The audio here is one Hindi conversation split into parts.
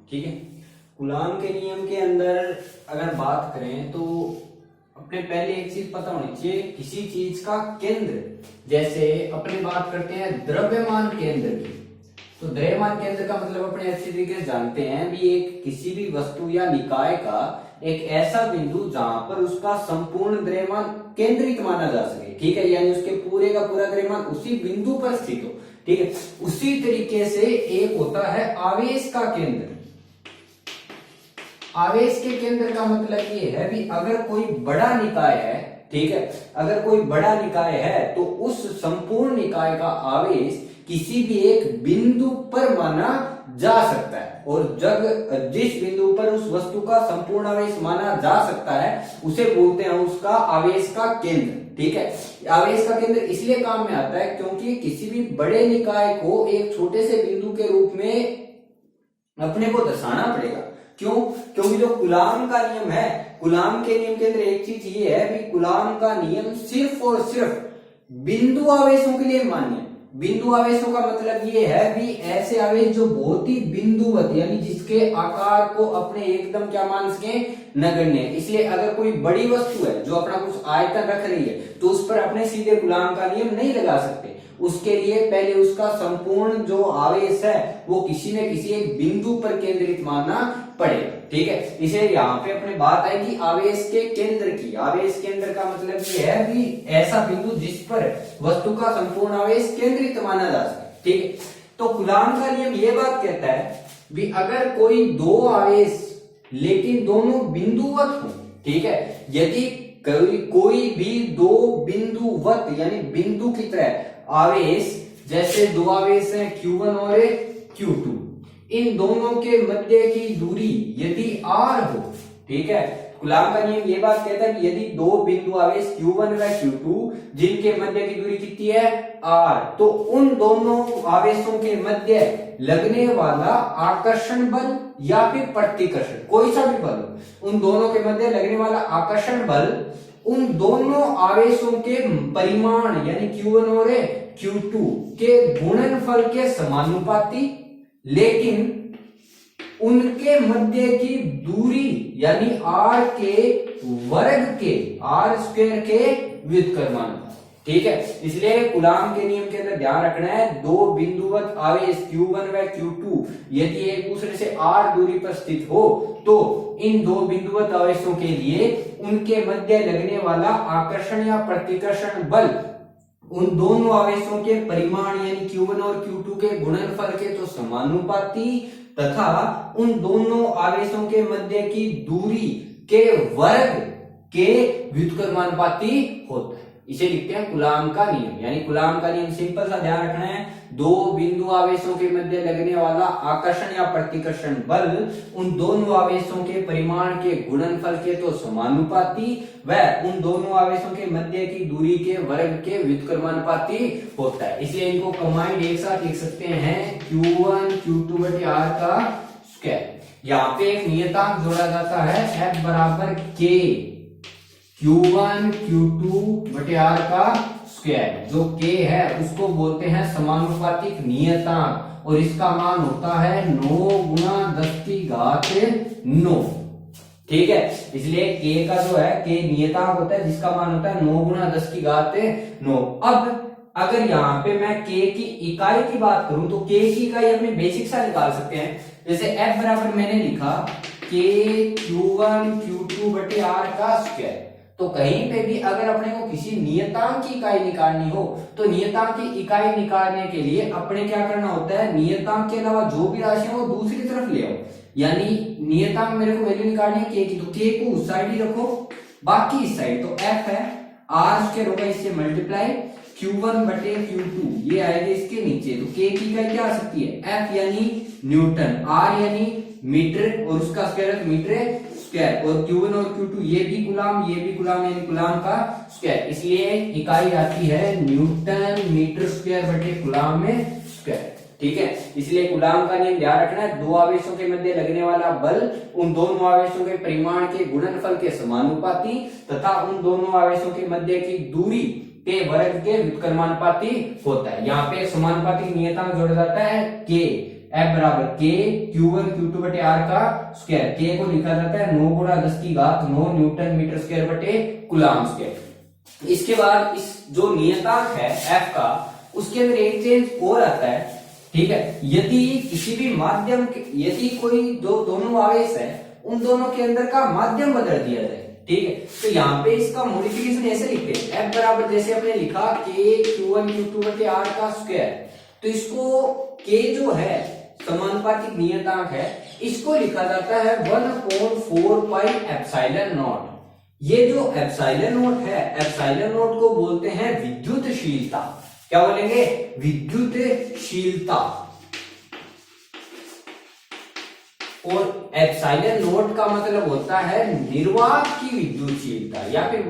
ठीक है। कूलाम के नियम के अंदर अगर बात करें तो अपने पहले एक चीज पता होनी चाहिए, किसी चीज का केंद्र, जैसे अपने बात करते हैं द्रव्यमान केंद्र की, तो द्रव्यमान केंद्र का मतलब अपने अच्छी तरीके से जानते हैं भी एक किसी भी वस्तु या निकाय का एक ऐसा बिंदु जहां पर उसका संपूर्ण द्रव्यमान केंद्रित माना जा सके, ठीक है, यानी उसके पूरे का पूरा द्रव्यमान उसी बिंदु पर स्थित हो, ठीक है। उसी तरीके से एक होता है आवेश का केंद्र। आवेश के केंद्र का मतलब ये है भी अगर कोई बड़ा निकाय है, ठीक है, अगर कोई बड़ा निकाय है तो उस संपूर्ण निकाय का आवेश किसी भी एक बिंदु पर माना जा सकता है, और जब जिस बिंदु पर उस वस्तु का संपूर्ण आवेश माना जा सकता है उसे बोलते हैं उसका आवेश का केंद्र, ठीक है। आवेश का केंद्र इसलिए काम में आता है क्योंकि किसी भी बड़े निकाय को एक छोटे से बिंदु के रूप में अपने को दर्शाना पड़ेगा। क्यों? क्योंकि जो कूलाम का नियम है, कूलाम के नियम के अंदर एक चीज ये है कि कूलाम का नियम सिर्फ और सिर्फ बिंदु आवेशों के लिए मान्य है। बिंदु आवेशों का मतलब ये है भी ऐसे आवेश जो बहुत ही बिंदुवत, यानी जिसके आकार को अपने एकदम क्या मान सके, नगण्य। इसलिए अगर कोई बड़ी वस्तु है जो अपना कुछ आयतन रख रही है तो उस पर अपने सीधे कूलाम का नियम नहीं लगा सकते। उसके लिए पहले उसका संपूर्ण जो आवेश है वो किसी न किसी एक बिंदु पर केंद्रित मानना पड़ेगा, ठीक है। इसे यहाँ पे अपने बात आएगी आवेश के केंद्र की। आवेश केंद्र का मतलब ये है कि ऐसा बिंदु जिस पर वस्तु का संपूर्ण आवेश केंद्रित माना जा सके, ठीक है। तो कूलाम का नियम ये बात कहता है भी अगर कोई दो आवेश लेकिन दोनों बिंदुवत हो, ठीक है, यदि कोई भी दो बिंदुवत यानी बिंदु की तरह आवेश, जैसे दो आवेश हैं Q1 और Q2, इन दोनों के मध्य की दूरी यदि r हो, ठीक है, कूलाम का नियम ये बात कहता है कि यदि दो बिंदु आवेश Q1 व Q2 जिनके मध्य की दूरी कितनी है r, तो उन दोनों आवेशों के मध्य लगने वाला आकर्षण बल या फिर प्रतिकर्षण, कोई सा भी बल, उन दोनों के मध्य लगने वाला आकर्षण बल उन दोनों आवेशों के परिमाण यानी Q1 और Q2 के गुणनफल के समानुपाती, लेकिन उनके मध्य की दूरी यानी r के वर्ग के r स्क्वायर के व्युत्क्रमानुपाती, ठीक है। इसलिए कूलाम के नियम के अंदर ध्यान रखना है, दो बिंदुवत आवेश Q1 व Q2 यदि एक दूसरे से r दूरी पर स्थित हो तो इन दो बिंदुवत आवेशों के लिए उनके मध्य लगने वाला आकर्षण या प्रतिकर्षण बल उन दोनों आवेशों के परिमाण यानी Q1 और Q2 के गुणनफल के तो समानुपाती तथा उन दोनों आवेशों के मध्य की दूरी के वर्ग के व्युत्क्रमानुपाती होता है। इसे लिखते हैं कूलाम का नियम। यानी कूलाम का नियम सिंपल सा ध्यान रखना है, दो बिंदु आवेशों के मध्य लगने वाला आकर्षण या प्रतिकर्षण बल उन दोनों आवेशों के परिमाण के गुणनफल के तो समानुपाती व उन दोनों आवेशों के मध्य की दूरी के वर्ग के व्युत्क्रमानुपाती होता है। इसलिए इनको कंबाइंड एक साथ लिख सकते हैं Q1 Q2 बटे r का स्क्वायर। यहाँ पे एक नियतांक जोड़ा जाता है F बराबर K Q1 Q2 बटे r का स्क्वायर। जो K है उसको बोलते हैं समानुपातिक नियतांक और इसका मान होता है 9 गुना 10 की घात 9, ठीक है। इसलिए K का जो है K नियतांक होता है जिसका मान होता है 9 गुना 10 की घात 9। अब अगर यहाँ पे मैं K की इकाई की बात करूं तो K की इकाई अपने बेसिक सा निकाल सकते हैं। जैसे F बराबर मैंने लिखा K Q1 Q2 बटे r का स्क्वायर, तो कहीं पे भी अगर अपने को किसी नियतांक की इकाई निकालनी हो तो नियतांक की इकाई निकालने के लिए अपने क्या करना होता है, नियतांक के अलावा जो भी राशि है वो दूसरी तरफ ले आओ। यानी नियतांक मेरे को वैल्यू निकालनी है K की, तो K को उस साइड ही रखो, बाकी इस साइड तो F है r स्क्वायर होगा इससे मल्टीप्लाई Q1 बटे Q2 ये आएगा इसके नीचे, तो K की इकाई क्या आ सकती है F यानी न्यूटन, R यानी मीटर और उसका स्क्वायर है मीटर स्क्वायर, और Q1 और Q2 ये भी गुलाम यानी गुलाम का स्क्वायर, इसलिए इकाई आती है न्यूटन मीटर स्क्वायर बटे गुलाम में स्क्वायर, ठीक है। इसलिए गुलाम का नियम ध्यान रखना है, दो आवेशों के मध्य लगने वाला बल उन दोनों आवेशों के परिमाण के गुणनफल के समानुपाती तथा उन दोनों आवेशों के मध्य की दूरी के वर्ग के व्युत्क्रमानुपाती होता है। यहाँ पे समानुपाती नियतांक जोड़ा जाता है K F बराबर K Q1 Q2 बटे R का स्क्वायर। K को लिखा जाता है 9 गुणा 10 की घात 9 न्यूटन मीटर स्क्वायर बटे कूलाम स्क्वायर। इसके बाद इस जो नियतांक है F का, उसके अंदर एक चेंज और आता है, ठीक है। यदि किसी भी माध्यम यदि कोई दोनों आवेश है, उन दोनों के अंदर का माध्यम बदल दिया जाए, ठीक है, तो यहाँ पे इसका मॉडिफिकेशन ऐसे लिखते हैं, F बराबर जैसे अपने लिखा K Q1 Q2 बटे R का स्क्वायर, तो इसको K जो है समानुपातिक नियतांक है, इसको लिखा जाता है 1/4 पाई एप्सिलॉन नॉट। ये जो एप्सिलॉन नॉट है, एप्सिलॉन नॉट को बोलते हैं विद्युतशीलता। क्या बोलेंगे? विद्युतशीलता। और एप्सिलॉन नॉट का मतलब होता है निर्वात की विद्युतशीलता, या फिर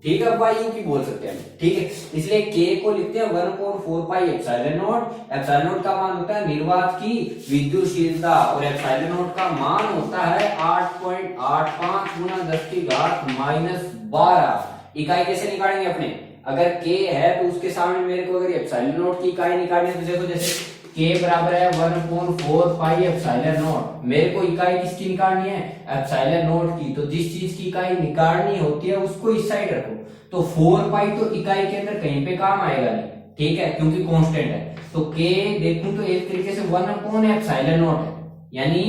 ठीक है वायु की बोल सकते हैं, ठीक है। इसलिए K को लिखते हैं 1/4 pi epsilon not. Epsilon not का मान होता है निर्वात की विद्युतशीलता, और एप्सिलॉन नॉट का मान होता है 8.85 गुना 10 की घात -12। इकाई कैसे निकालेंगे अपने? अगर K है तो उसके सामने मेरे को अगर एप्सिलॉन नॉट की इकाई निकालनी है तो देखो, जैसे K बराबर है 1/4 पाई एप्सिलॉन नॉट, मेरे को इकाई किसकी निकालनी है? एप्सिलॉन नॉट की। तो जिस चीज की इकाई निकालनी होती है उसको इस साइड रखो, तो 4 पाई तो इकाई के अंदर कहीं पे काम आएगा नहीं, ठीक है, क्योंकि कांस्टेंट है। तो K देखूं तो एक तरीके से 1/एप्सिलॉन नॉट है, यानी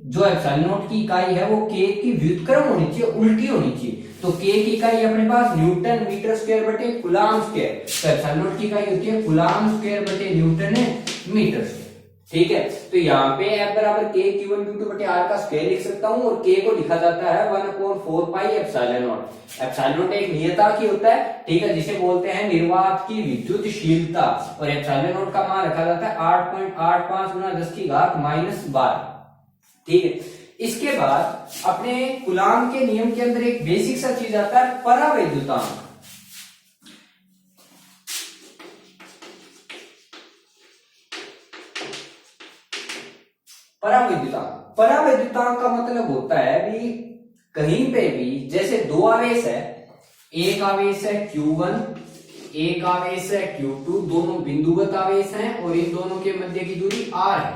जो एप्सिलॉन नॉट की इकाई है वो K की व्युत्क्रम होनी चाहिए, उल्टी होनी चाहिए। तो K की इकाई अपने पास न्यूटन मीटर स्क्वायर बटे कूलाम स्क्वायर, तो एप्सिलॉन नॉट की इकाई होती है कूलाम स्क्वायर बटे न्यूटन मीटर स्क्वायर, ठीक है। तो यहाँ पे F बराबर K Q1 Q2 बटे R का स्क्वायर लिख सकता हूँ, और K को लिखा जाता है 1/4 pi epsilon not. Epsilon not एक नियतांक ही होता है, ठीक है, जिसे बोलते हैं निर्वात की विद्युतशीलता, और एप्सिलॉन नॉट का मान रखा जाता है 8.85 गुना 10 की घात -12, ठीक है। इसके बाद अपने कूलाम के नियम के अंदर एक बेसिक सा चीज आता है, परावैद्युतांक। परावैद्युतांक का मतलब होता है भी कहीं पे भी, जैसे दो आवेश है, एक आवेश है Q1, एक आवेश है Q2, दोनों बिंदुगत आवेश हैं और इन दोनों के मध्य की दूरी R है,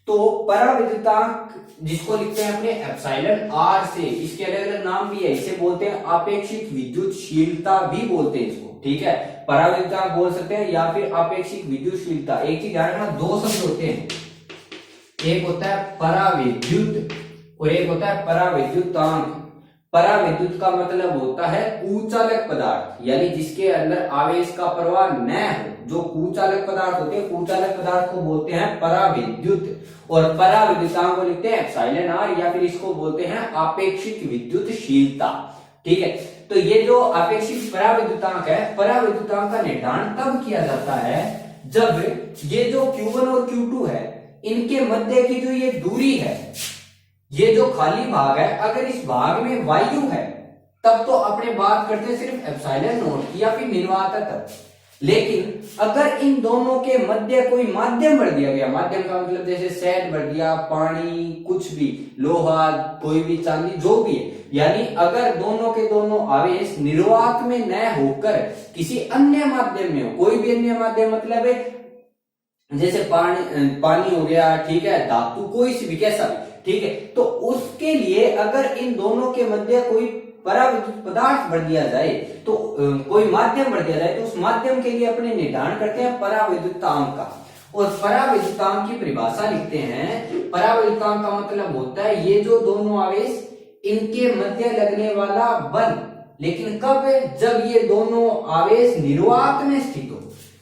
तो परावैद्युतांक जिसको लिखते हैं अपने एप्सिलॉन R से, इसके अलग अलग नाम भी है, इसे बोलते हैं आपेक्षिक विद्युतशीलता भी बोलते हैं इसको, ठीक है। परावैद्युतांक बोल सकते हैं या फिर आपेक्षिक विद्युतशीलता। एक चीज ध्यान रखना, दो शब्द होते हैं, एक होता है परावैद्युत और एक होता है परावैद्युतांक। परावैद्युत का मतलब होता है कुचालक पदार्थ, यानी जिसके अंदर आवेश का प्रवाह न हो, जो कुचालक पदार्थ होते हैं, कुचालक पदार्थ को बोलते हैं परावैद्युत, और परावैद्युतांक को लिखते हैं एप्सिलॉन R, या फिर इसको बोलते हैं आपेक्षिक विद्युतशीलता, ठीक है। तो ये जो आपेक्षिक परावैद्युतांक है, परावैद्युतांक का निर्धारण तब किया जाता है जब ये जो Q1 और Q2 है, इनके मध्य की जो ये दूरी है, ये जो खाली भाग है, अगर इस भाग में वायु है तब तो अपने बात करते हैं सिर्फ एप्सिलॉन नॉट की या फिर निर्वात तक। लेकिन अगर इन दोनों के मध्य कोई माध्यम भर दिया गया, माध्यम का मतलब जैसे शहद भर दिया, पानी, कुछ भी, लोहा, कोई भी चांदी, जो भी है, यानी अगर दोनों के दोनों आवेश निर्वात में न होकर किसी अन्य माध्यम में हो, कोई भी अन्य माध्यम मतलब है जैसे पानी हो गया, ठीक है, धातु, कोई सी भी, कैसा भी, ठीक है, तो उसके लिए अगर इन दोनों के मध्य कोई परावैद्युत पदार्थ भर दिया जाए, तो कोई माध्यम भर दिया जाए, तो उस माध्यम के लिए अपने निर्धारण करते हैं परावैद्युतांक का, और परावैद्युतांक की परिभाषा लिखते हैं। परावैद्युतांक का मतलब होता है ये जो दोनों आवेश, इनके मध्य लगने वाला बल, लेकिन कब? जब ये दोनों आवेश निर्वात में स्थित हो,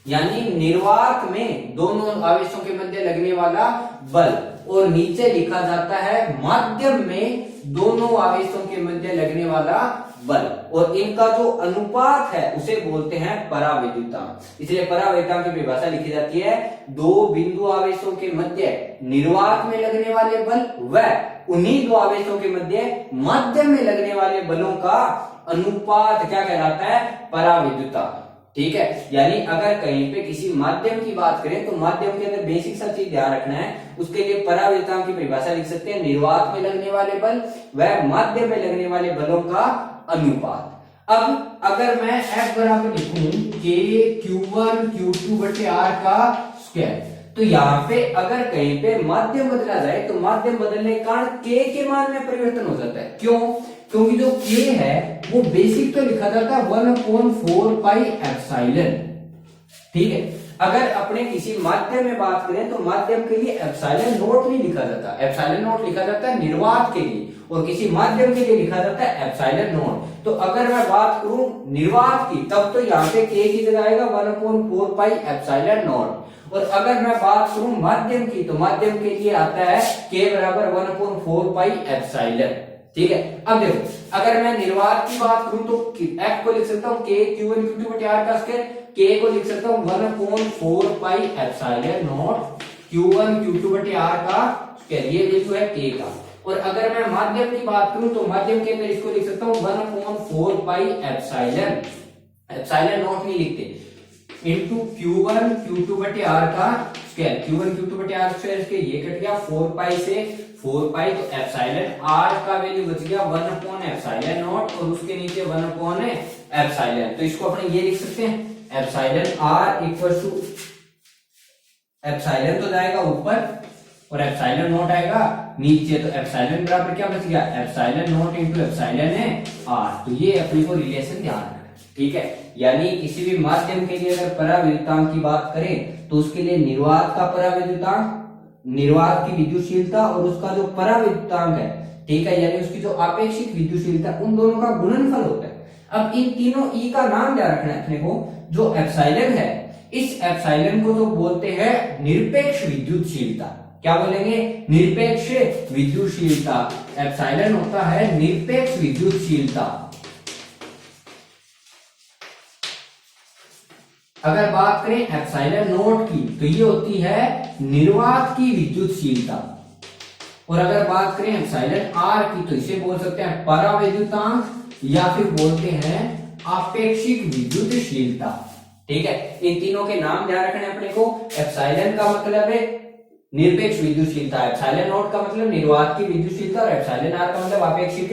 यानी निर्वात में दोनों आवेशों के मध्य लगने वाला बल, और नीचे लिखा जाता है माध्यम में दोनों आवेशों के मध्य लगने वाला बल, और इनका जो अनुपात है उसे बोलते हैं परावैद्युतांक। इसलिए परावैद्युतांक की परिभाषा लिखी जाती है, दो बिंदु आवेशों के मध्य निर्वात में लगने वाले बल व उन्हीं दो आवेशों के मध्य माध्यम में लगने वाले बलों का अनुपात क्या कहलाता है? परावैद्युतांक, ठीक है। यानी अगर कहीं पे किसी माध्यम की बात करें तो माध्यम के अंदर बेसिक सा चीज ध्यान रखना है, उसके लिए परावैद्युतांक की परिभाषा लिख सकते हैं, निर्वात में लगने वाले बल व माध्यम में लगने वाले बलों का अनुपात। अब अगर मैं F बराबर लिखूं K Q1 Q2 बटे R का स्क्वायर, तो यहाँ पे अगर कहीं पे माध्यम बदला जाए तो माध्यम बदलने के कारण के मान में परिवर्तन हो जाता है। क्यों? क्योंकि जो के है वो बेसिक तो लिखा जाता है 1/4 पाई एप्सिलॉन। ठीक है, अगर अपने किसी माध्यम में बात करें तो माध्यम के लिए एप्सिलॉन नॉट नहीं लिखा जाता, एप्सिलॉन नॉट लिखा जाता है निर्वात के लिए, और किसी माध्यम के लिए लिखा जाता है एप्सिलॉन नॉट। तो अगर मैं बात करूं निर्वात की तब तो यहाँ पे के की जगह आएगा 1/4 पाई एप्सिलॉन नॉट, और अगर मैं बात करूं माध्यम की तो माध्यम के लिए आता है के बराबर 1/4 पाई एप्सिलॉन। ठीक है, अब देखो अगर मैं निर्वात की बात करूं तो एफ को लिख सकता हूं के Q1 Q2 बटे R का स्क्वायर, के को लिख सकता हूं 1/4 pi epsilon not Q1 Q2 बटे R का स्क्वायर, ये वैल्यू है के का। और अगर मैं माध्यम की बात करूं तो माध्यम के अंदर इसको लिख सकता हूं 1/4 पाई एप्सिलॉन, एप्सिलॉन नॉट नहीं लिखते, इनटू Q1 Q2 बटे R का स्क्वायर, Q1 Q2 बटे R स्क्वायर के ये कट गया 4 पाई से 4 पाई, तो एप्सिलॉन R का वैल्यू बच गया 1/एप्सिलॉन नॉट और उसके नीचे 1/एप्सिलॉन। तो इसको अपने ये लिख सकते हैं epsilon R equal to epsilon तो जाएगा ऊपर और एप्सिलॉन नॉट आएगा नीचे, तो एप्सिलॉन बराबर क्या बच गया एप्सिलॉन नॉट इनटू एप्सिलॉन है R। तो ये अपने को रिलेशन ध्यान रखना, ठीक है। यानी किसी भी माध्यम के लिए अगर पराविद्युतांक की बात करें तो उसके लिए निर्वात का पराविद्युतांक, निर्वात की विद्युतशीलता और उसका जो पराविद्युतांक है, ठीक है, यानी उसकी जो आपेक्षिक विद्युतशीलता, उन दोनों का गुणनफल होता है। अब इन तीनों ई का नाम ध्यान रखना है अपने को, जो एप्सिलॉन है इस एप्सिलॉन को तो बोलते हैं निरपेक्ष विद्युतशीलता। क्या बोलेंगे? निरपेक्ष विद्युतशीलता। एप्सिलॉन होता है निरपेक्ष विद्युतशीलता। अगर बात करें एप्सिलॉन नॉट की तो ये होती है निर्वात की विद्युतशीलता, और अगर बात करें एप्सिलॉन आर की तो इसे बोल सकते हैं पराविद्युतांक या फिर बोलते हैं आपेक्षिक विद्युतशीलता। ठीक है, इन तीनों के नाम ध्यान रखने अपने को। एप्सिलॉन का मतलब है निरपेक्ष विद्युतशीलता, एप्सिलॉन नॉट का मतलब निर्वात की विद्युतशीलता और एप्सिलॉन आर का मतलब आपेक्षिक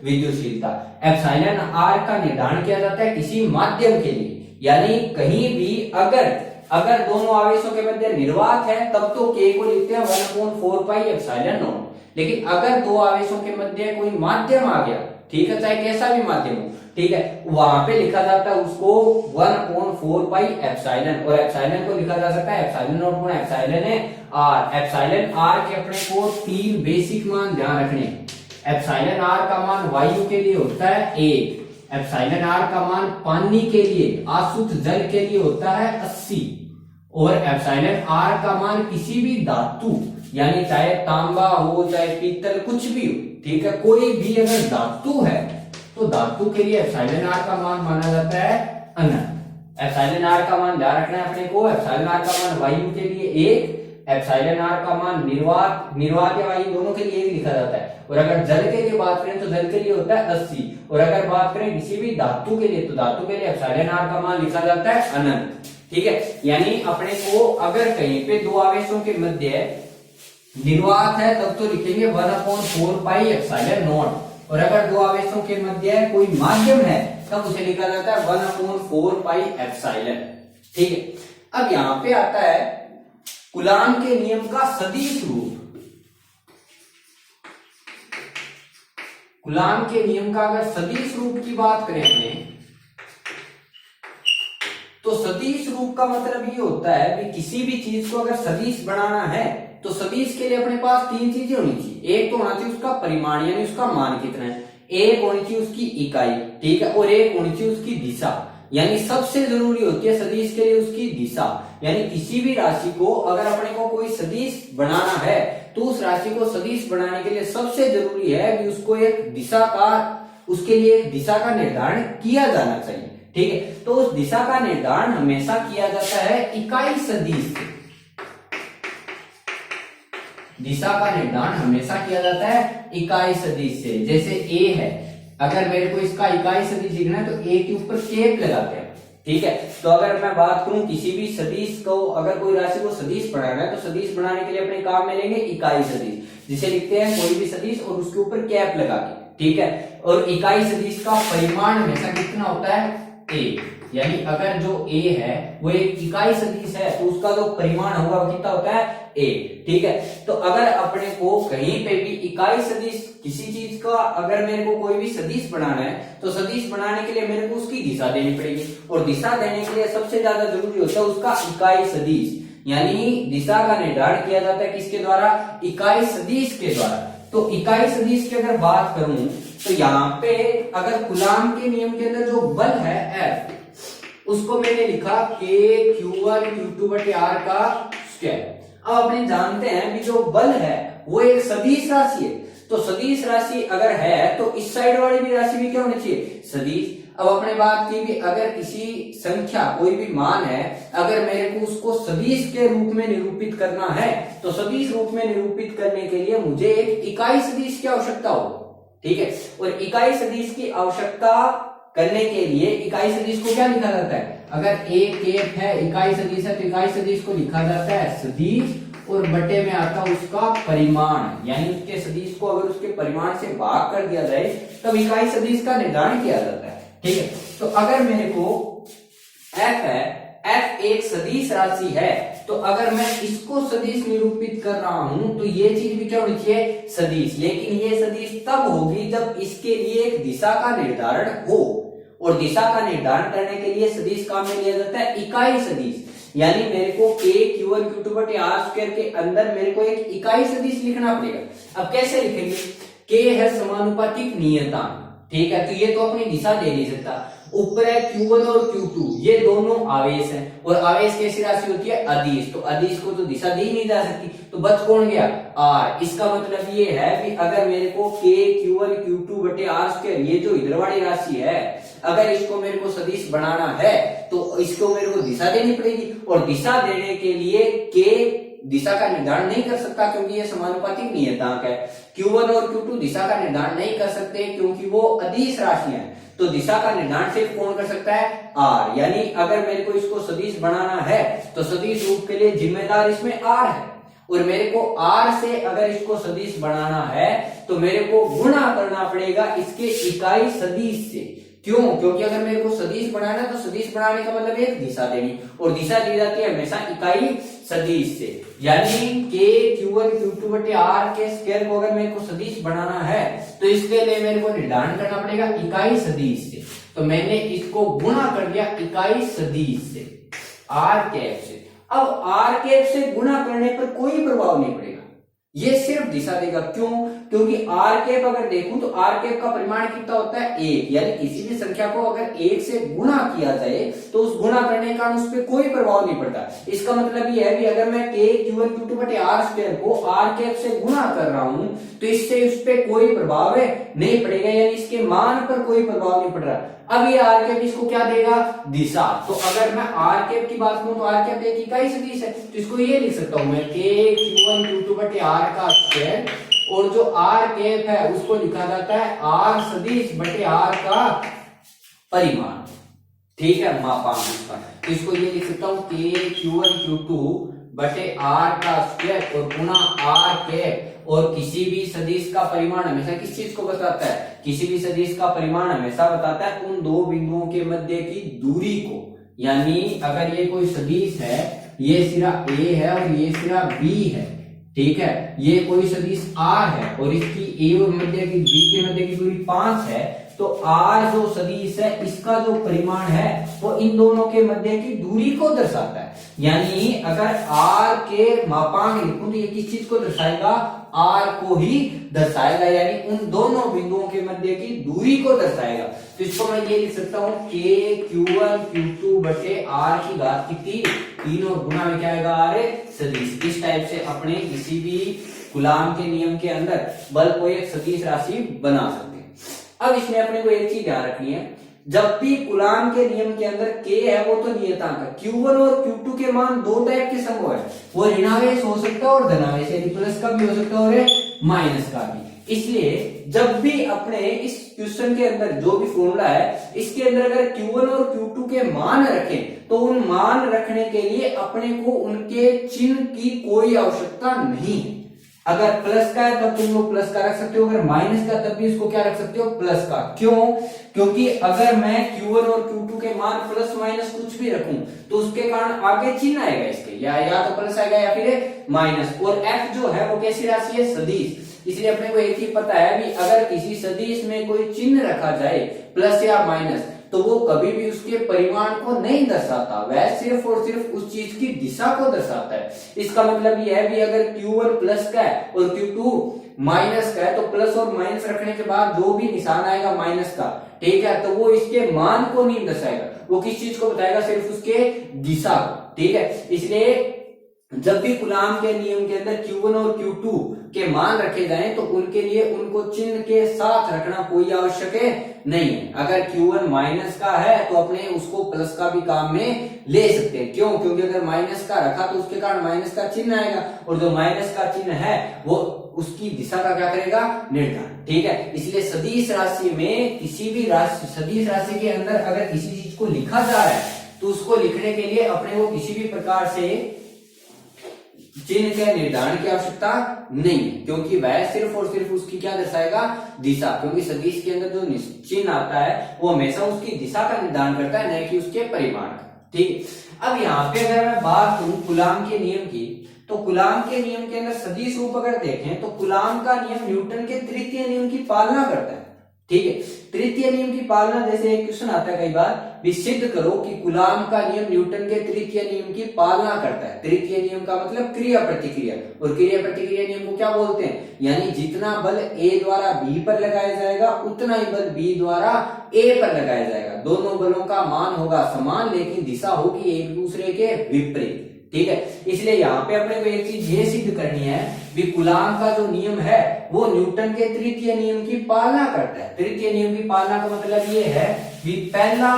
विद्युतशीलता। एप्सिलॉन आर का निर्धारण किया जाता है किसी माध्यम के लिए, यानी कहीं भी अगर दोनों आवेशों के मध्य निर्वात है तब तो के को लिखते हैं 1/4 पाई एप्सिलॉन नॉट। लेकिन अगर दो आवेशों के मध्य कोई माध्यम आ गया, ठीक है, चाहे कैसा भी माध्यम हो, ठीक है, वहां पे लिखा जाता है उसको 1/4 पाई एप्सिलॉन, और एप्सिलॉन को लिखा जा सकता है एप्सिलॉन नॉट गुणा एप्सिलॉन है आर। एप्सिलॉन आर के अपने को 3 बेसिक मान ध्यान रखने। एप्सिलॉन आर का मान वायु के लिए होता है 1, एप्सिलॉन आर का मान पानी के लिए, आशुद्ध जल के लिए होता है 80, और एप्सिलॉन आर का मान किसी भी धातु, यानी चाहे तांबा हो चाहे पीतल कुछ भी हो, ठीक है, कोई भी अगर धातु है तो धातु के लिए एप्सिलॉन आर का मान माना जाता है अनंत। एप्सिलॉन आर का मान ध्यान रखना है अपने को। एप्सिलॉन आर का मान वायु के लिए 1, एप्सिलॉन आर का मान निर्वात या वायु दोनों के लिए 1 लिखा जाता है, और अगर जल के लिए बात करें तो जल के लिए होता है 80, और अगर बात करें किसी भी धातु के लिए तो धातु के लिए एप्सिलॉन आर का मान लिखा जाता है अनंत। ठीक है, यानी अपने को अगर कहीं पे दो आवेशों के मध्य निर्वात है तब तो लिखेंगे 1/4 पाई एप्सिलॉन नॉट, और अगर दो आवेशों के मध्य कोई माध्यम है तब उसे लिखा जाता है 1/4 पाई एप्सिलॉन। ठीक है, अब यहां पे आता है कूलाम के नियम का सदिश रूप। कूलाम के नियम का अगर सदिश रूप की बात करें अपने, तो सदिश रूप का मतलब ये होता है कि किसी भी चीज को अगर सदिश बनाना है तो सदिश के लिए अपने पास 3 चीजें होनी चाहिए। एक तो होना चाहिए उसका परिमाण, यानी उसका मान कितना है, एक होनी चाहिए उसकी इकाई, ठीक है, और एक होनी चाहिए उसकी दिशा। यानी सबसे जरूरी होती है सदिश के लिए उसकी दिशा, यानी किसी भी राशि को अगर अपने को कोई सदिश बनाना है तो उस राशि को सदिश बनाने के लिए सबसे जरूरी है कि उसको एक दिशा का, उसके लिए एक दिशा का निर्धारण किया जाना चाहिए। ठीक है, तो उस दिशा का निर्धारण हमेशा किया जाता है इकाई सदिश से। दिशा का निर्धारण हमेशा किया जाता है इकाई सदिश से। जैसे ए है, अगर मेरे को इसका इकाई सदिश लिखना है तो ए के ऊपर कैप लगाते हैं। ठीक है, तो अगर मैं बात करूं किसी भी सदिश को, अगर कोई राशि को सदिश बनाना है तो सदिश बनाने के लिए अपने काम में लेंगे इकाई सदिश, जिसे लिखते हैं कोई भी सदिश और उसके ऊपर कैप लगा के। ठीक है, और इकाई सदिश का परिमाण हमेशा कितना होता है? ए। यानी अगर जो a है वो एक इकाई सदिश है तो उसका जो परिमाण होगा वो कितना होता है a। ठीक है, तो अगर अपने को कहीं पे भी इकाई सदिश किसी चीज का अगर मेरे को कोई भी सदिश बनाना है तो सदिश बनाने के लिए मेरे को उसकी दिशा देनी पड़ेगी, और दिशा देने के लिए सबसे ज्यादा जरूरी होता है उसका इकाई सदिश, यानी दिशा का निर्धारण किया जाता है किसके द्वारा, इकाई सदिश के द्वारा। तो इकाई सदिश की अगर बात करूं तो यहाँ पे अगर कूलाम के नियम के अंदर जो बल है F, उसको मैंने लिखा K(Q1Q2/R) का स्क्वायर। अब अपने जानते हैं कि जो बल है वो एक सदिश राशि है, तो सदिश राशि अगर है तो इस साइड वाली भी राशि भी क्या होनी चाहिए, सदिश। अब अपने बात की भी अगर किसी संख्या कोई भी मान है, अगर मेरे को उसको सदिश के रूप में निरूपित करना है तो सदिश रूप में निरूपित करने के लिए मुझे एक इकाई सदिश की आवश्यकता हो। ठीक है, और इकाई सदिश की आवश्यकता करने के लिए इकाई सदिश को क्या लिखा जाता है, अगर एक है इकाई सदिश है तो इकाई सदिश को लिखा जाता है सदिश, और बटे में आता है उसका परिमाण, यानी उसके सदिश को अगर उसके परिमाण से भाग कर दिया जाए तब इकाई सदिश का निर्धारण किया जाता है। ठीक है, तो अगर मेरे को f है, f एक सदिश राशि है, तो अगर मैं इसको सदिश निरूपित कर रहा हूं तो ये चीज भी क्या होनी चाहिए, सदिश। लेकिन ये सदिश तब होगी जब इसके लिए एक दिशा का निर्धारण हो, और दिशा का निर्धारण करने के लिए सदिश काम में लिया जाता है इकाई सदिश, यानी मेरे को K(Q1Q2/R)² के अंदर मेरे को एक इकाई सदिश लिखना पड़ेगा। अब कैसे लिखेंगे, K है समानुपातिक नियतांक, ठीक है, तो ये तो अपनी दिशा दे नहीं सकता। ऊपर है Q1 और Q2, ये दोनों आवेश हैं, और आवेश कैसी राशि होती है, अदिश, तो अदिश को तो दिशा दी नहीं जा सकती, तो बच कौन गया, R। इसका मतलब ये है कि अगर मेरे को K(Q1Q2/R)² ये जो इधर वाली राशि है, अगर इसको मेरे को सदिश बनाना है तो इसको मेरे को दिशा देनी पड़ेगी, और दिशा देने के लिए K दिशा का निर्धारण नहीं कर सकता क्योंकि ये समानुपातिक नियतांक है। Q1 और Q2 दिशा का निर्धारण नहीं कर सकते क्योंकि वो अदिश राशियां हैं, तो दिशा का निर्धारण सिर्फ कौन कर सकता है, R। यानी अगर मेरे को इसको सदिश बनाना है तो सदिश रूप के लिए जिम्मेदार इसमें R है, और मेरे को R से अगर इसको सदिश बनाना है तो मेरे को गुणा करना पड़ेगा इसके इकाई सदिश से। क्यों, क्योंकि अगर मेरे को सदिश बनाना है तो सदिश बनाने का मतलब एक दिशा देनी, और दिशा दी जाती है हमेशा इकाई सदिश से। यानी K(Q1Q2/R) के स्क्वायर को अगर मेरे को सदिश बनाना है तो इसके लिए मेरे को निर्धारण करना पड़ेगा इकाई सदिश से, तो मैंने इसको गुणा कर दिया इकाई सदिश से, R से। अब R से गुणा करने पर कोई प्रभाव नहीं पड़ेगा, ये सिर्फ दिशा देगा। क्यों, क्योंकि R अगर देखूं तो R का परिमाण कितना होता है, 1, यानी किसी भी संख्या को अगर 1 से गुणा किया जाए तो उस गुणा करने का उस पर कोई प्रभाव नहीं पड़ता। इसका मतलब ये है कि अगर मैं K(Q1Q2/R)² को R से गुणा कर रहा हूं तो इससे उस पर कोई प्रभाव नहीं पड़ेगा, यानी इसके मान पर कोई प्रभाव नहीं पड़ रहा। अब ये R इसको क्या देगा, दिशा। तो अगर मैं R की बात करूं तो R एक इकाई सदिश है, तो इसको ये लिख सकता हूं मैं K(Q1Q2/R) का स्क्वायर, और जो R है उसको लिखा जाता है R सदिश बटे R का परिमाण। ठीक है, मापांक इसका, तो इसको ये लिख सकता हूं K(Q1Q2/R) का स्क्वायर और गुणा R, और किसी भी सदिश का परिमाण हमेशा किस चीज को बताता है, किसी भी सदिश का परिमाण हमेशा बताता है उन दो बिंदुओं के मध्य की दूरी को। यानी अगर ये कोई सदिश है, ये सिरा A है और ये सिरा B है, ठीक है, ये कोई सदिश R है और इसकी A और मध्य की B के मध्य की दूरी 5 है, तो R जो सदिश है इसका जो परिमाण है वो इन दोनों के मध्य की दूरी को दर्शाता है। यानी अगर R के मापांक लिखूं तो ये किस चीज को दर्शाएगा, R को ही दर्शाएगा, यानी उन दोनों बिंदुओं के मध्य की दूरी को दर्शाएगा। तो इसको मैं ये लिख सकता हूं K(Q1Q2/R) की घात कितनी, 3, और गुणा में क्या आएगा, R सदिश। इस टाइप से अपने किसी भी कूलाम के नियम के अंदर बल को एक सदिश राशि बना सकते हैं। अब इसमें अपने को एक चीज ध्यान रखनी है, जब भी कूलाम के नियम के अंदर K है वो तो नियतांक है, Q1 और Q2 के मान दो टाइप के संभव है, वो ऋणावेश हो सकता है और धनावेश, यानी प्लस का भी हो सकता है और माइनस का भी। इसलिए जब भी अपने इस क्वेश्चन के अंदर जो भी फॉर्मूला है इसके अंदर अगर Q1 और Q2 के मान रखें तो उन मान रखने के लिए अपने को उनके चिन्ह की कोई आवश्यकता नहीं है। अगर प्लस का है तब तुम लोग प्लस का रख सकते हो, अगर माइनस का तब भी इसको क्या रख सकते हो, प्लस का। क्यों? क्योंकि अगर मैं Q1 और Q2 के मान प्लस माइनस कुछ भी रखूं तो उसके कारण आगे चिन्ह आएगा इसके, या तो प्लस आएगा या फिर माइनस। और f जो है वो कैसी राशि है, सदिश। इसलिए अपने को एक ही पता है भी अगर किसी सदिश में कोई चिन्ह रखा जाए प्लस या माइनस तो वो कभी भी उसके परिमाण को नहीं दर्शाता, वह सिर्फ और सिर्फ उस चीज की दिशा को दर्शाता है। इसका मतलब यह है भी अगर Q1 प्लस का है और Q2 माइनस का है तो प्लस और माइनस रखने के बाद जो भी निशान आएगा माइनस का, ठीक है, तो वो इसके मान को नहीं दर्शाएगा, वो किस चीज को बताएगा, सिर्फ उसके दिशा को। ठीक है, इसलिए जब भी कूलाम के नियम के अंदर Q1 और Q2 के मान रखे जाएं तो उनके लिए उनको चिन्ह के साथ रखना कोई आवश्यक नहीं है। अगर Q1 माइनस का है तो अपने उसको प्लस का भी काम में ले सकते हैं। क्यों? क्योंकि अगर माइनस का रखा तो उसके कारण माइनस का चिन्ह आएगा और जो माइनस का चिन्ह है वो उसकी दिशा का क्या करेगा, निर्धारण। ठीक है, इसलिए सदिश राशि में किसी भी राशि, सदिश राशि के अंदर अगर किसी चीज को लिखा जा रहा है तो उसको लिखने के लिए अपने को किसी भी प्रकार से चिन्ह के निर्धारण की आवश्यकता नहीं है, क्योंकि वह सिर्फ और सिर्फ उसकी क्या दर्शाएगा, दिशा। क्योंकि सदिश के अंदर जो चिन्ह आता है वो हमेशा उसकी दिशा का निर्धारण करता है, न कि उसके परिमाण का। ठीक है, अब यहाँ पे अगर मैं बात करूं कूलाम के नियम की, तो कूलाम के नियम के अंदर सदिश रूप अगर देखें तो कूलाम का नियम न्यूटन के तृतीय नियम की पालना करता है। ठीक है, तृतीय नियम की पालना, जैसे एक क्वेश्चन आता है कई बार, भी सिद्ध करो कि कूलाम का नियम न्यूटन के तृतीय नियम की पालना करता है। तृतीय नियम का मतलब क्रिया प्रतिक्रिया, और क्रिया प्रतिक्रिया नियम को क्या बोलते हैं, यानी जितना बल A द्वारा B पर लगाया जाएगा उतना ही बल B द्वारा A पर लगाया जाएगा। दोनों बलों का मान होगा समान लेकिन दिशा होगी एक दूसरे के विपरीत। ठीक है, इसलिए यहाँ पे अपने को एक चीज ये सिद्ध करनी है भी कूलाम का जो नियम है वो न्यूटन के तृतीय नियम की पालना करता है। तृतीय नियम की पालना का मतलब ये है कि पहला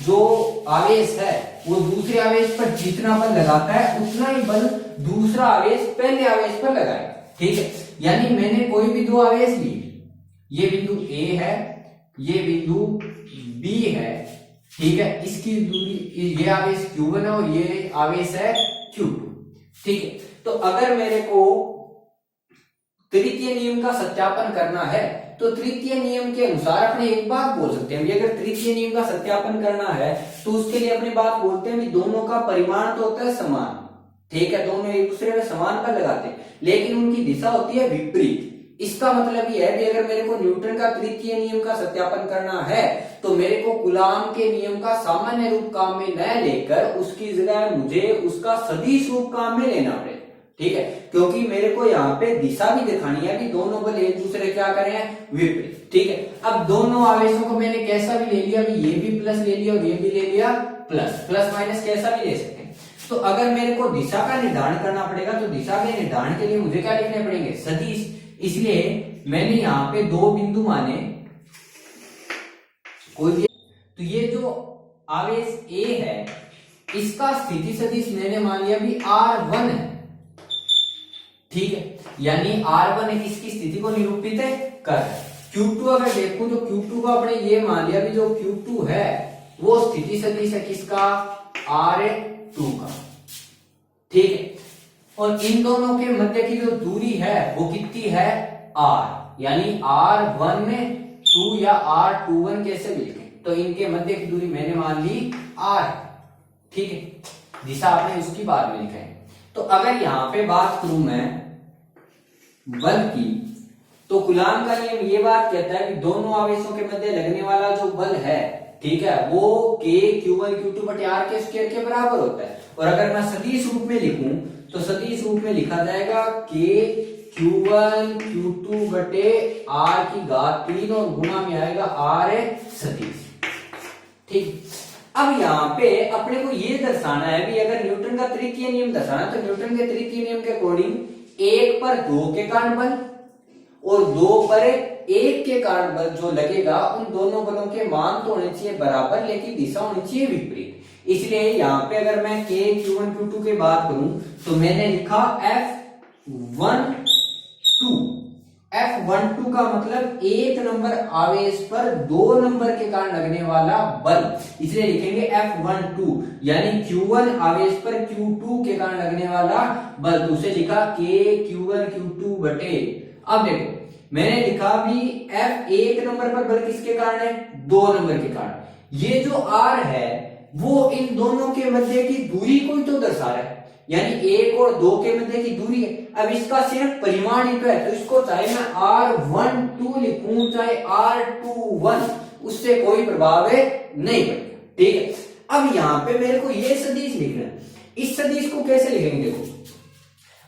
जो आवेश है वो दूसरे आवेश पर जितना बल लगाता है उतना ही बल दूसरा आवेश पहले आवेश पर लगाएगा। ठीक है, यानी मैंने कोई भी दो आवेश ली, ये बिंदु A है, ये बिंदु B है। ठीक है, इसकी दूरी, ये आवेश Q1 है और ये आवेश है Q2। ठीक है, तो अगर मेरे को तृतीय नियम का सत्यापन करना है तो तृतीय नियम के अनुसार अपने एक बात बोल सकते हैं, अगर तृतीय नियम का सत्यापन करना है तो उसके लिए अपनी बात बोलते हैं दोनों का परिमाण तो होता है समान। ठीक है, दोनों एक दूसरे में समान पर लगाते हैं लेकिन उनकी दिशा होती है विपरीत। इसका मतलब यह है कि अगर मेरे को न्यूटन का तृतीय नियम का सत्यापन करना है तो मेरे को कूलाम के नियम का सामान्य रूप काम में न लेकर उसकी जगह मुझे उसका सदिश रूप काम में लेना पड़ेगा। ठीक है, क्योंकि मेरे को यहाँ पे दिशा भी दिखानी है कि दोनों बल एक दूसरे क्या कर रहे हैं, विपरीत। ठीक है, अब दोनों आवेशों को मैंने कैसा भी ले लिया, ये भी प्लस ले लिया और ये भी ले लिया प्लस, प्लस माइनस कैसा भी ले सकते हैं। तो अगर मेरे को दिशा का निर्धारण करना पड़ेगा तो दिशा के निर्धारण के लिए मुझे क्या लिखने पड़ेंगे, सदिश। इसलिए मैंने यहाँ पे दो बिंदु माने, कोई भी, तो ये जो आवेश A है इसका स्थिति सदिश मैंने मान लिया भी R1 है। ठीक है, यानी R1 किसकी स्थिति को निरूपित है कर। Q2 अगर देखूं तो Q2 को अपने ये मान लिया भी जो Q2 है वो स्थिति सदिश है किसका, R2 का। ठीक है, और इन दोनों के मध्य की जो दूरी है वो कितनी है, R, यानी R1 में 2 या R21 कैसे भी लिखें तो इनके मध्य की दूरी मैंने मान ली R। ठीक है, दिशा आपने उसकी बाद में लिखा है। तो अगर यहां पे बात करूं मैं बल की तो कूलाम का नियम ये बात कहता है कि दोनों आवेशों के मध्य लगने वाला जो बल है, ठीक है, वो K Q1 Q2 बटे R के स्क्वायर के बराबर होता है। और अगर मैं सदिश रूप में लिखूं तो सदिश रूप में लिखा जाएगा K Q1 Q2 बटे R की घात 3 और गुणा में आएगा R सदिश। ठीक, अब यहाँ पे अपने को ये दर्शाना है कि अगर न्यूटन का तृतीय नियम दर्शाना तो न्यूटन के तृतीय नियम के अकॉर्डिंग 1 पर 2 के कारण बल और 2 पर 1 के कारण बल जो लगेगा उन दोनों बलों के मान तो होने चाहिए बराबर लेकिन दिशा होनी चाहिए विपरीत। इसलिए यहाँ पे अगर मैं K Q1 Q2 की बात करूं तो मैंने लिखा F1 2 F12 का मतलब एक नंबर आवेश पर 2 नंबर के कारण लगने वाला बल, इसलिए लिखेंगे F12 यानी Q1 आवेश पर Q2 के कारण लगने वाला बल, तो उसे लिखा K Q1 Q2 बटे। अब देखो मैंने लिखा भी F1 नंबर पर बल किसके कारण है, 2 नंबर के कारण। ये जो R है वो इन दोनों के मध्य की दूरी को ही तो दर्शा रहा है, यानी 1 और 2 के मध्य की दूरी है। अब इसका सिर्फ परिमाण ही तो है, तो इसको चाहे मैं R12 लिखूं चाहे R21, उससे कोई प्रभाव नहीं पड़ेगा, ठीक है। अब यहां पे मेरे को ये सदिश लिखना है, इस सदिश को कैसे लिखेंगे, देखो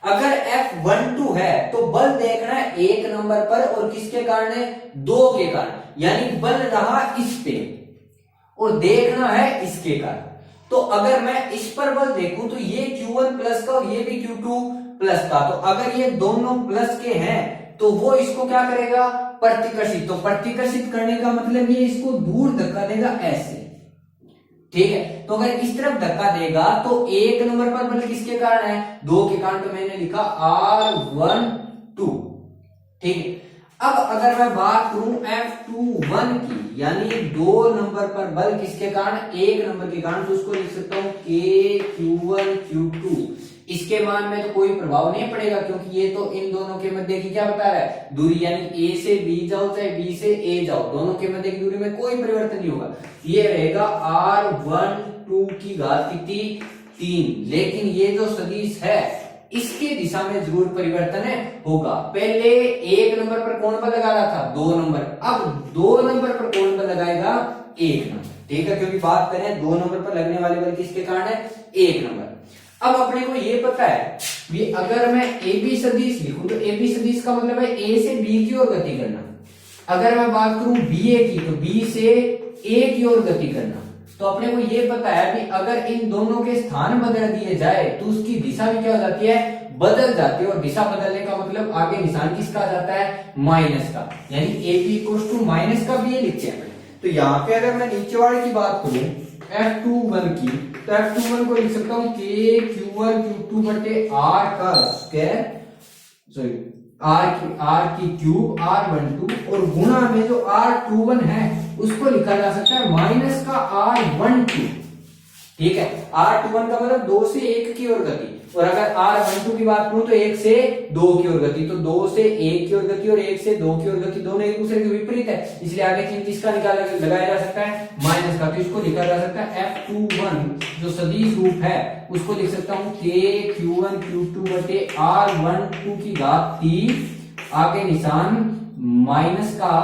अगर F12 है तो बल देखना है 1 नंबर पर और किसके कारण है, 2 के कारण, यानी बल रहा इस पे और देखना है इसके कारण। तो अगर मैं इस पर बल देखूं तो ये Q1 प्लस का और ये भी Q2 प्लस का, तो अगर ये दोनों प्लस के हैं तो वो इसको क्या करेगा, प्रतिकर्षित। तो प्रतिकर्षित करने का मतलब ये इसको दूर धक्का देगा ऐसे, ठीक है। तो अगर इस तरफ धक्का देगा तो 1 नंबर पर बल किसके कारण है, 2 के कारण, तो मैंने लिखा R12, ठीक है। अब अगर मैं बात करूं F21 की, यानी 2 नंबर पर बल किसके कारण, 1 नंबर के कारण, तो उसको लिख सकता हूं K Q1 Q2। इसके मान में तो कोई प्रभाव नहीं पड़ेगा क्योंकि ये तो इन दोनों के मध्य की क्या बता रहा है, दूरी, यानी A से B जाओ चाहे B से A जाओ, दोनों के मध्य की दूरी में कोई परिवर्तन नहीं होगा। ये रहेगा R12 की घात कितनी, 3। लेकिन ये जो सदिश है इसके दिशा में जरूर परिवर्तन होगा। पहले 1 नंबर पर कौन बल लगा रहा था, 2 नंबर, अब 2 नंबर पर कौन बल लगाएगा, 1 नंबर, ठीक है। क्योंकि बात करें 2 नंबर पर लगने वाले बल किसके कारण है, 1 नंबर। अब अपने को ये पता है भी अगर मैं AB सदिश लिखूं तो AB सदिश का मतलब है A से B की ओर गति करना। अगर मैं बात करूं BA की तो B से A की ओर गति करना। तो अपने को ये पता है कि अगर इन दोनों के स्थान बदल दिए जाए तो उसकी दिशा भी क्या हो जाती है, बदल जाती है। और दिशा बदलने का मतलब आगे निशान किसका आ जाता है, माइनस का, यानी AB इक्वल्स टू माइनस का भी लिखते हैं। तो यहाँ पे अगर मैं नीचे वाले की बात करूं F21 की, तो F21 को लिख सकता हूं K Q1 Q2 बटे R का स्क्वायर, सॉरी R की क्यूब R12, और गुणा में जो R21 है उसको लिखा जा सकता है माइनस का R12, ठीक है। R21 का मतलब 2 से 1 की ओर गति, और अगर R12 की बात करूं तो 1 से 2 की ओर गति, तो 2 से 1 की ओर गति और 1 से 2 की ओर गति दोनों एक दूसरे के विपरीत है, इसलिए आगे चिन्ह किसका लगाया जा सकता है, माइनस का। तो इसको लिखा जा सकता है F21 जो सदिश रूप है उसको लिख सकता हूं K Q1 Q2 बटे R12 की घात 3, आगे निशान माइनस का,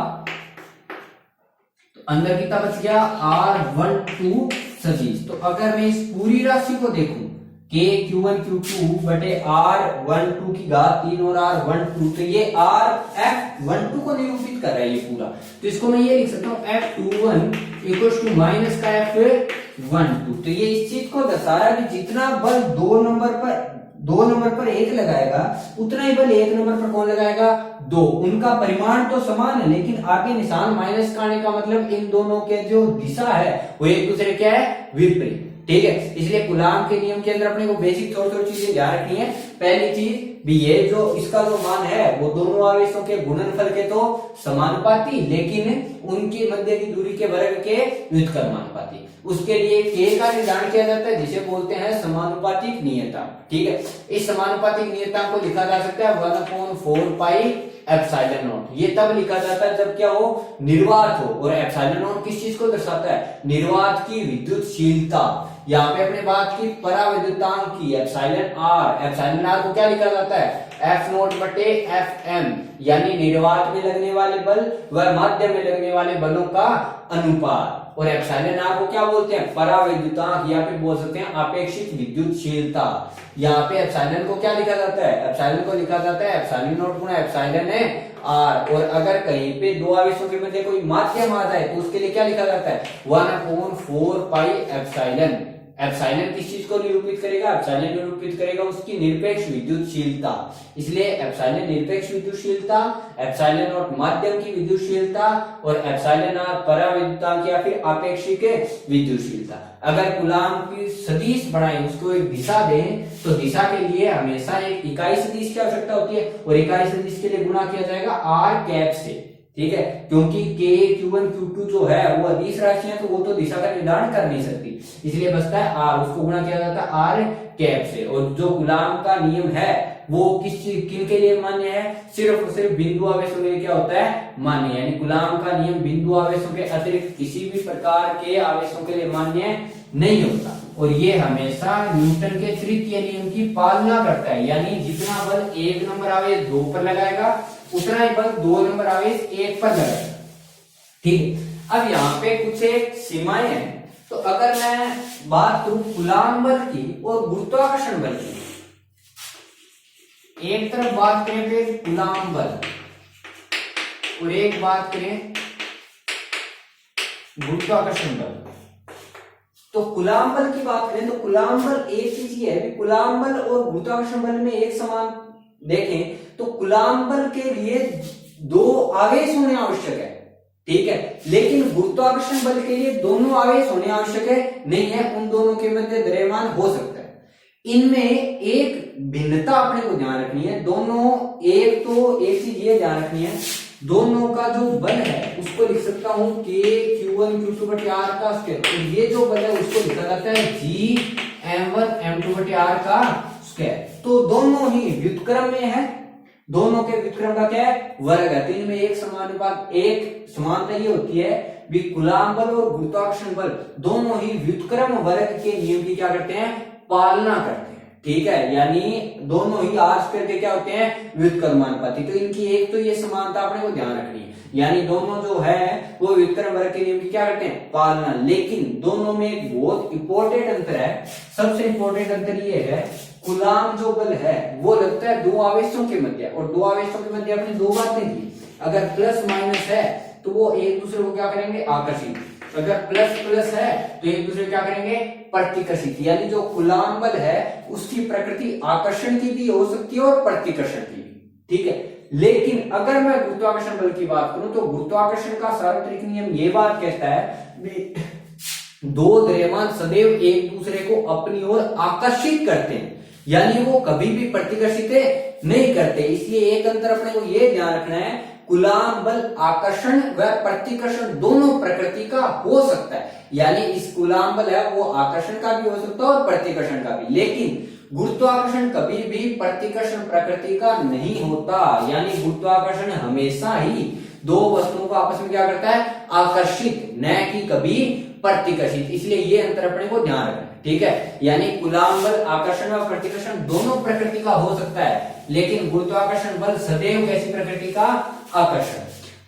तो अंदर कितना बच गया, R12 सदिश। तो अगर मैं इस पूरी राशि को देखूं K Q1 Q2 बटे R12 की घात 3 और R12, तो ये F12 को निरूपित कर रहा है ये पूरा। तो इसको मैं ये लिख सकता हूँ F21 इक्वल्स टू माइनस का F12। तो ये इस चीज को दर्शा रहा है कि जितना बल 2 नंबर पर 1 लगाएगा उतना ही बल 1 नंबर पर कौन लगाएगा, 2। उनका परिमाण तो समान है लेकिन आगे निशान माइनस का आने का मतलब इन दोनों के जो दिशा है वो एक दूसरे क्या है, विपरीत, ठीक है। इसलिए कूलाम के नियम के अंदर अपने को बेसिक थोड़ी चीजें ध्यान रखनी है। पहली चीज भी ये जो इसका जो मान है वो दोनों आवेशों के गुणनफल के तो समानुपाती, लेकिन उनके मध्य की दूरी के वर्ग के व्युत्क्रमानुपाती। उसके लिए K का निर्धारण किया जाता है जिसे बोलते हैं समानुपातिक नियता, ठीक है। इस समानुपातिक नियता को लिखा जा सकता है 1/4 पाई एप्सिलॉन नॉट। ये तब लिखा जाता है जब क्या हो, निर्वात हो। और एप्सिलॉन नॉट किस चीज को दर्शाता है, निर्वात की विद्युतशीलता। यहाँ पे अपने बात की पराविद्युतांक की एप्सिलॉन आर को क्या लिखा जाता है, F0 बटे Fm, यानी निर्वात में लगने वाले बल व माध्य में लगने वाले बलों का अनुपात। और एप्सिलॉन आर को क्या बोलते हैं, पराविद्युतांक, या फिर बोल सकते हैं अपेक्षित विद्युतशीलता। यहाँ पे एप्सिलॉन को क्या लिखा जाता है, एप्सिलॉन को लिखा जाता है एप्सिलॉन नॉट गुणा एप्सिलॉन है आर। और अगर कहीं पे दो आवेशों के मध्य कोई माध्यम आ जाए तो उसके लिए क्या लिखा जाता है, 1/4 पाई एप्सिलॉन। एप्सिलॉन किस चीज को निरूपित करेगा, एप्सिलॉन निरूपित करेगा उसकी निरपेक्ष विद्युतशीलता। इसलिए एप्सिलॉन निरपेक्ष विद्युतशीलता, एप्सिलॉन नॉट माध्यम की विद्युतशीलता और एप्सिलॉन आर पराविद्युतांक या फिर आपेक्षिक विद्युतशीलता। अगर कुलाम की सदिश बनाए, उसको एक दिशा दें, तो दिशा के लिए हमेशा एक इकाई सदिश की आवश्यकता होती है, और इकाई सदिश के लिए गुणा किया जाएगा आर कैप से, ठीक है, क्योंकि के Q1 Q2 जो है वो अदिश राशियां, तो वो तो दिशा का निर्धारण कर नहीं सकती, इसलिए बचता है आर, उसको गुणा किया जाता है आर कैप से। और जो कूलॉम का नियम है वो किन के लिए मान्य है, सिर्फ और सिर्फ बिंदु आवेशों के लिए क्या होता है, मान्य, यानी कूलॉम का नियम बिंदु आवेशों के अतिरिक्त किसी भी प्रकार के आवेशों के लिए मान्य नहीं होता, और ये हमेशा न्यूटन के तृतीय नियम की पालना करता है, यानी जितना बल एक नंबर आवेश 2 पर लगाएगा उतना ही बल 2 नंबर आवेश 1 पर लगाएगा, ठीक है। अब यहाँ पे कुछ एक सीमाएं हैं, तो अगर मैं बात करूं कूलॉम बल की और गुरुत्वाकर्षण बल की, एक तरफ बात करें फिर कूलॉम बल और एक बात करें गुरुत्वाकर्षण बल, तो कूलॉम बल की बात करें तो कूलॉम बल एक चीज ये है, कूलॉम बल और गुरुत्वाकर्षण बल में एक समान देखें तो कूलॉम बल के लिए 2 आवेश होने आवश्यक है, ठीक है, लेकिन गुरुत्वाकर्षण बल के लिए दोनों आवेश होने आवश्यक है नहीं है, उन दोनों के मध्य द्रव्यमान हो सकता है। इनमें एक भिन्नता अपने को ध्यान रखनी है, दोनों एक चीज ये ध्यान रखनी है, दोनों का जो बल है उसको लिख सकता हूं के Q1 Q2 बटे R का स्क्वायर, और ये जो बल है उसको लिखा जाता है G M1 M2 बटे R का स्क्वायर, तो दोनों ही व्युत्क्रम में है, दोनों के व्युत्क्रम का क्या है, वर्ग है, तो इनमें एक समानुपात, एक समानता ये होती है भी कूलॉम बल और गुरुत्वाकर्षण बल दोनों ही व्युत्क्रम वर्ग के नियम की क्या करते हैं, पालना करते हैं, ठीक है, यानी दोनों ही आर स्क्वायर के क्या होते हैं, व्युत्क्रमानुपाती, तो इनकी एक तो ये समानता अपने को ध्यान रखनी है, यानी दोनों जो है वो व्युत्क्रम वर्ग के नियम की क्या करते हैं, पालना, लेकिन दोनों में एक बहुत इंपॉर्टेंट अंतर है, सबसे इंपॉर्टेंट अंतर ये है, कूलॉम जो बल है वो लगता है 2 आवेशों के मध्य, और 2 आवेशों के मध्य अपने 2 बातें दी, अगर प्लस माइनस है तो वो एक दूसरे को क्या करेंगे, आकर्षित, अगर प्लस प्लस है तो एक दूसरे को क्या करेंगे, प्रतिकर्षित, यानी जो कूलॉम बल है उसकी प्रकृति आकर्षण की भी हो सकती है और प्रतिकर्षण की भी, ठीक है, लेकिन अगर मैं गुरुत्वाकर्षण बल की बात करूं तो गुरुत्वाकर्षण का सार्वत्रिक नियम ये बात कहता है 2 द्रव्यमान सदैव एक दूसरे को अपनी ओर आकर्षित करते हैं, यानी वो कभी भी प्रतिकर्षित नहीं करते, इसलिए एक अंतर अपने को ये ध्यान रखना है, कूलॉम बल आकर्षण व प्रतिकर्षण दोनों प्रकृति का हो सकता है, यानी इस कूलॉम बल है वो आकर्षण का भी हो सकता है और प्रतिकर्षण का भी, लेकिन गुरुत्वाकर्षण कभी भी प्रतिकर्षण प्रकृति का नहीं होता, यानी गुरुत्वाकर्षण हमेशा ही 2 वस्तुओं को आपस में क्या करता है, आकर्षित, न कि कभी प्रतिकर्षित, इसलिए ये अंतर अपने को ध्यान रखना है, ठीक है, यानी कूलॉम बल आकर्षण और प्रतिकर्षण दोनों प्रकृति का हो सकता है, लेकिन गुरुत्वाकर्षण बल सदैव कैसी प्रकृति का, आकर्षण।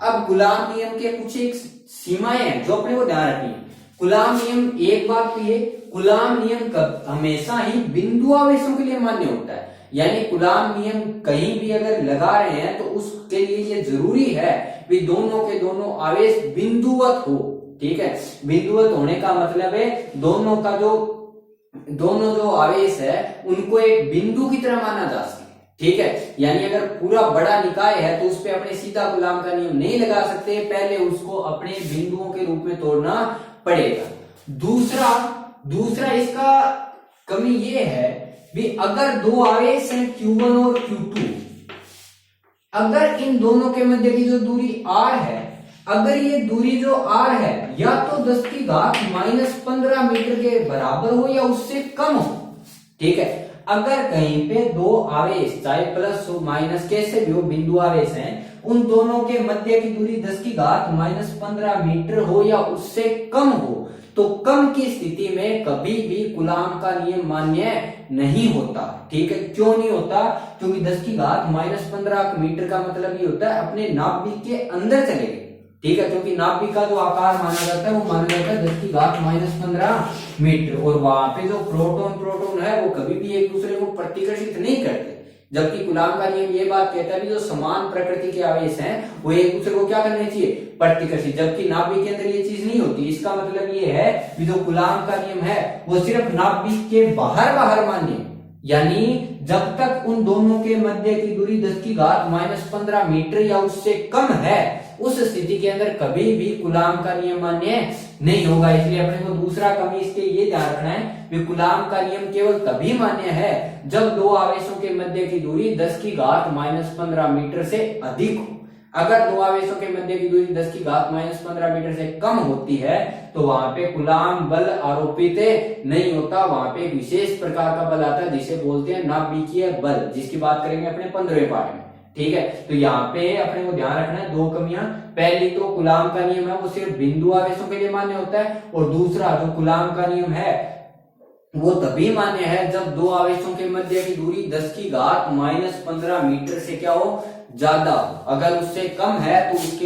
अब कूलॉम नियम के कुछ एक सीमाएं हैं जो अपने को ध्यान रखनी है, कूलॉम नियम एक बात तो ये, कूलॉम नियम हमेशा ही बिंदु आवेशों के लिए मान्य होता है, यानी कूलॉम नियम कहीं भी अगर लगा रहे हैं तो उसके लिए ये जरूरी है कि दोनों के दोनों आवेश बिंदुवत हो, ठीक है, बिंदुवत होने का मतलब है दोनों जो आवेश है उनको एक बिंदु की तरह माना जा सके, ठीक है, यानी अगर पूरा बड़ा निकाय है तो उस पे अपने सीधा कूलॉम का नियम नहीं लगा सकते, पहले उसको अपने बिंदुओं के रूप में तोड़ना पड़ेगा। दूसरा इसका कमी ये है भी अगर 2 आवेश हैं Q1 और Q2, अगर इन दोनों के मध्य की जो दूरी r है, अगर ये दूरी जो r है या तो 10 की घात -15 मीटर के बराबर हो या उससे कम हो, ठीक है, अगर कहीं पे 2 आवेश चाहे प्लस हो माइनस कैसे भी हो बिंदु आवेश हैं, उन दोनों के मध्य की दूरी 10 की घात -15 मीटर हो या उससे कम हो, तो कम की स्थिति में कभी भी कूलॉम का नियम मान्य नहीं होता, ठीक है, क्यों नहीं होता, क्योंकि 10 की घात -15 मीटर का मतलब ये होता है अपने नाभिक के अंदर चले गए, ठीक है, क्योंकि नाभिक का जो आकार माना जाता है वो माना जाता है 10 की घात -15 मीटर, और वहां पे जो प्रोटॉन है वो कभी भी एक दूसरे को प्रतिकर्षित नहीं करते, जबकि कूलॉम का नियम ये बात कहता है कि जो समान प्रकृति के आवेश हैं वो एक दूसरे को क्या करने चाहिए, प्रतिकर्षित, जबकि नाभिक के अंदर ये चीज नहीं होती, इसका मतलब ये है कि जो कूलॉम का नियम है वो सिर्फ नाभिक के बाहर मान्य, यानी जब तक उन दोनों के मध्य की दूरी 10 की घात -15 मीटर या उससे कम है उस स्थिति के अंदर कभी भी कूलाम का नियम मान्य नहीं होगा। इसलिए अपने को दूसरा कमी इसके ये ध्यान रखना है कि कूलाम का नियम केवल तभी मान्य है जब दो आवेशों के मध्य की दूरी 10⁻⁻15 मीटर से अधिक हो। अगर दो आवेशों के मध्य की दूरी 10⁻⁻15 मीटर से कम होती है तो वहां पे कूलाम बल आरोपित नहीं होता, वहां पे एक विशेष प्रकार का बल आता है जिसे बोलते हैं नाभिकीय बल, जिसकी बात करेंगे अपने 15वें पाठ में। ठीक है, तो यहाँ पे अपने को ध्यान रखना है दो कमियां। पहली तो कूलाम का नियम है वो सिर्फ बिंदु आवेशों के लिए मान्य होता है, और दूसरा जो कूलाम का नियम है वो तभी मान्य है जब दो आवेशों के मध्य की दूरी 10⁻⁻15 मीटर से क्या हो, ज्यादा हो। अगर उससे कम है तो उसके